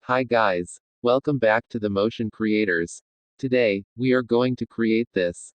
Hi guys. Welcome back to the Motion Creators. Today, we are going to create this.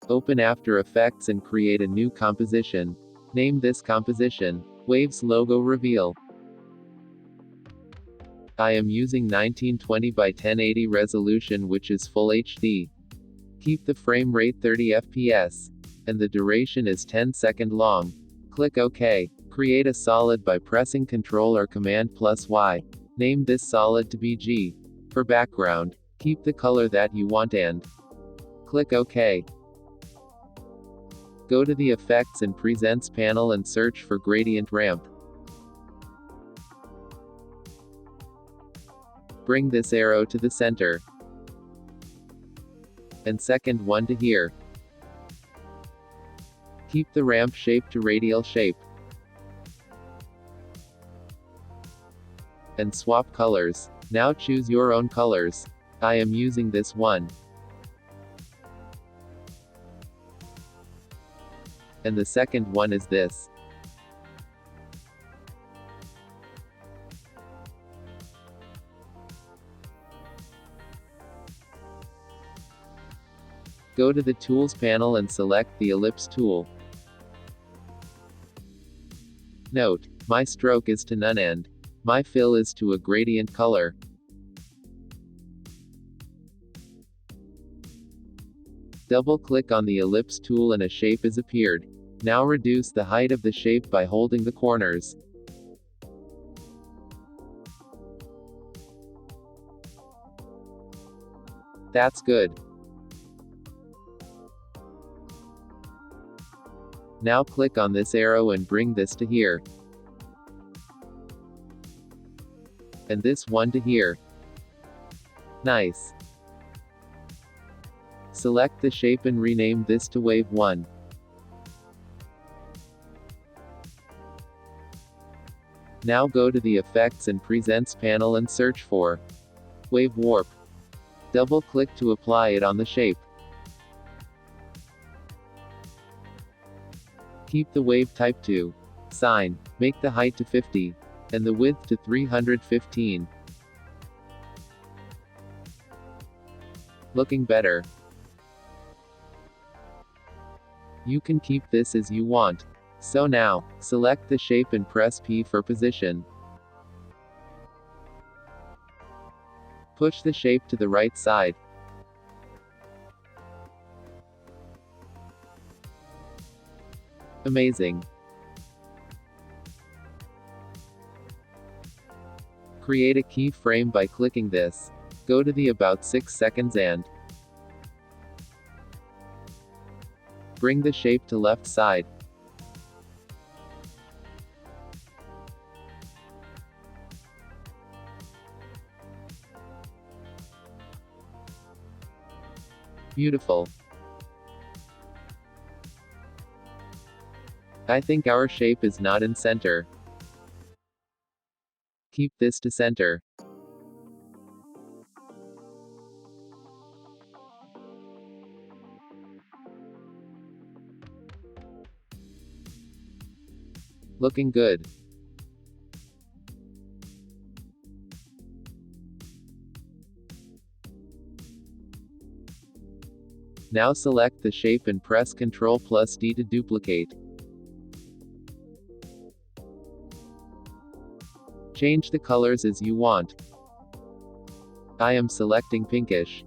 Open After Effects and create a new composition. Name this composition, Waves Logo Reveal. I am using 1920 by 1080 resolution, which is full HD. Keep the frame rate 30 FPS. And the duration is 10 seconds long. Click OK. Create a solid by pressing Ctrl or Command plus Y. Name this solid to be G. For background, keep the color that you want and click OK. Go to the Effects and Presents panel and search for Gradient Ramp. Bring this arrow to the center. And second one to here. Keep the ramp shape to radial shape. And swap colors. Now choose your own colors. I am using this one. And the second one is this. Go to the Tools panel and select the Ellipse tool. Note, my stroke is to none and my fill is to a gradient color. Double-click on the Ellipse tool and a shape is appeared. Now reduce the height of the shape by holding the corners. That's good. Now click on this arrow and bring this to here. And this one to here. Nice. Select the shape and rename this to Wave 1. Now go to the Effects and Presents panel and search for Wave Warp. Double-click to apply it on the shape. Keep the wave type to Sine, make the height to 50, and the width to 315. Looking better. You can keep this as you want. So now, select the shape and press P for position. Push the shape to the right side. Amazing. Create a keyframe by clicking this. Go to the About 6 seconds and bring the shape to left side. Beautiful. I think our shape is not in center. Keep this to center. Looking good. Now select the shape and press Ctrl plus D to duplicate. Change the colors as you want. I am selecting pinkish.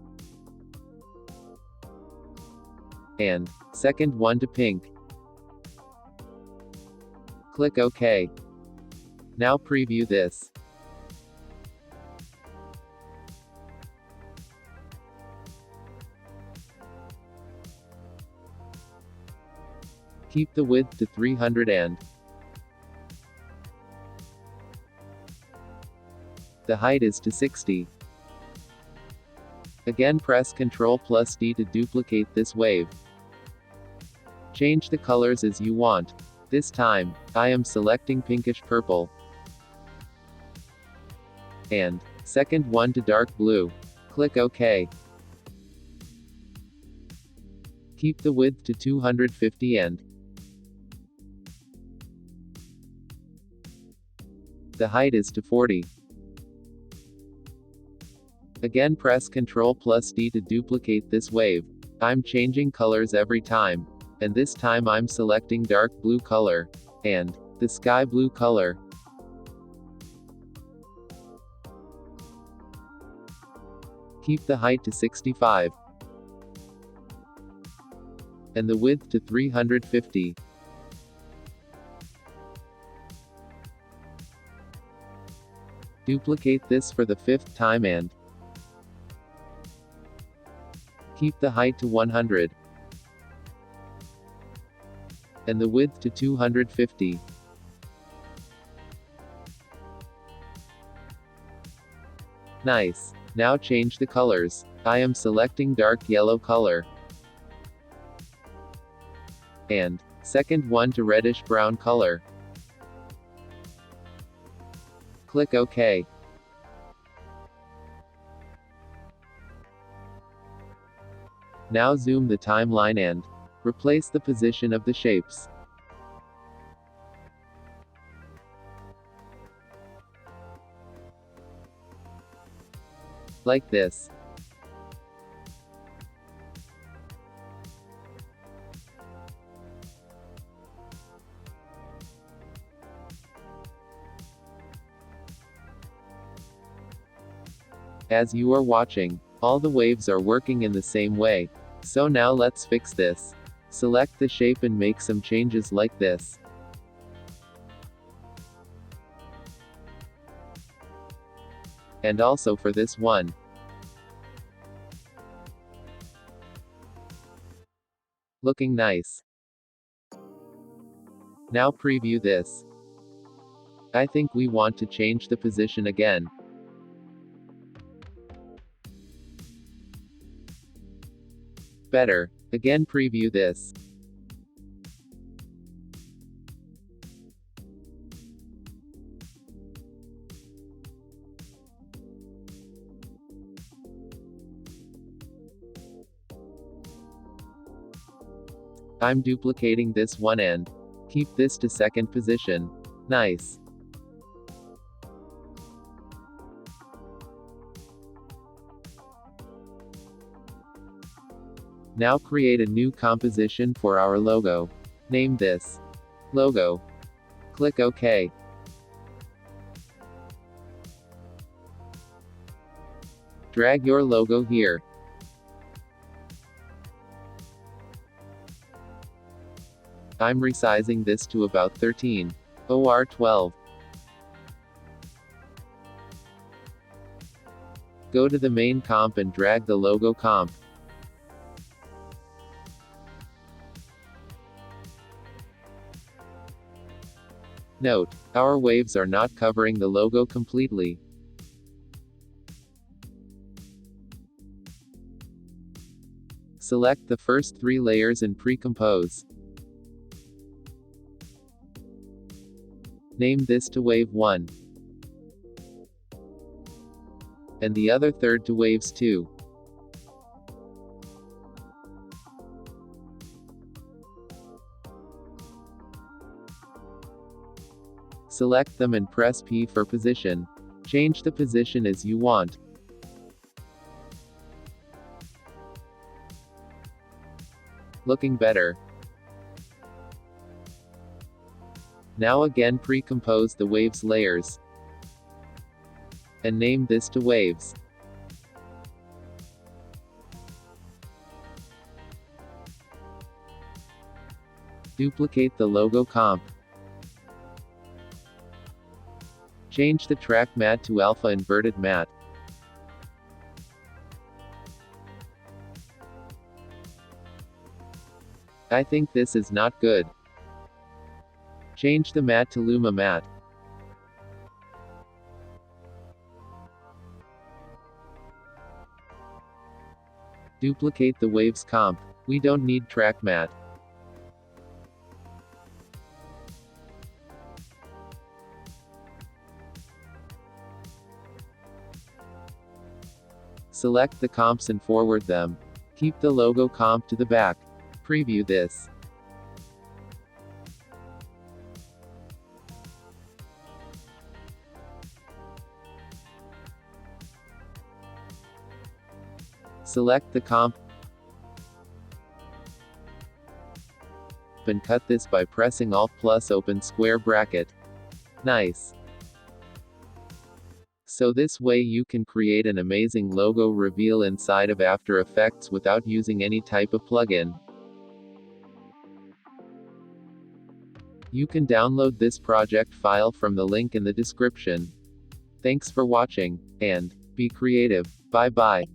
And second one to pink. Click OK. Now preview this. Keep the width to 300 and the height is to 60. Again press Ctrl plus D to duplicate this wave. Change the colors as you want. This time, I am selecting pinkish purple. and second one to dark blue. Click OK. Keep the width to 250 and the height is to 40. Again press Ctrl plus D to duplicate this wave. I'm changing colors every time, and this time I'm selecting dark blue color, and the sky blue color. Keep the height to 65, and the width to 350. Duplicate this for the 5th time and keep the height to 100, and the width to 250. Nice. Now change the colors. I am selecting dark yellow color, and second one to reddish brown color. Click OK. Now zoom the timeline and replace the position of the shapes. Like this. As you are watching, all the waves are working in the same way. So now let's fix this. Select the shape and make some changes like this. And also for this one. Looking nice. Now preview this. I think we want to change the position again. Better. Again preview this. I'm duplicating this one and keep this to second position. Nice. Now create a new composition for our logo. Name this logo. Click OK. Drag your logo here. I'm resizing this to about 13 or 12. Go to the main comp and drag the logo comp. Note, our waves are not covering the logo completely. Select the first 3 layers and pre-compose. Name this to Wave 1. And the other third to Waves 2. Select them and press P for position. Change the position as you want. Looking better. Now again pre-compose the waves layers. And name this to Waves. Duplicate the logo comp. Change the track matte to alpha inverted matte. I think this is not good. Change the matte to Luma matte. Duplicate the waves comp. We don't need track matte. Select the comps and forward them. Keep the logo comp to the back. Preview this. Select the comp and cut this by pressing Alt plus open square bracket. Nice. So this way you can create an amazing logo reveal inside of After Effects without using any type of plugin. You can download this project file from the link in the description. Thanks for watching, and be creative. Bye bye.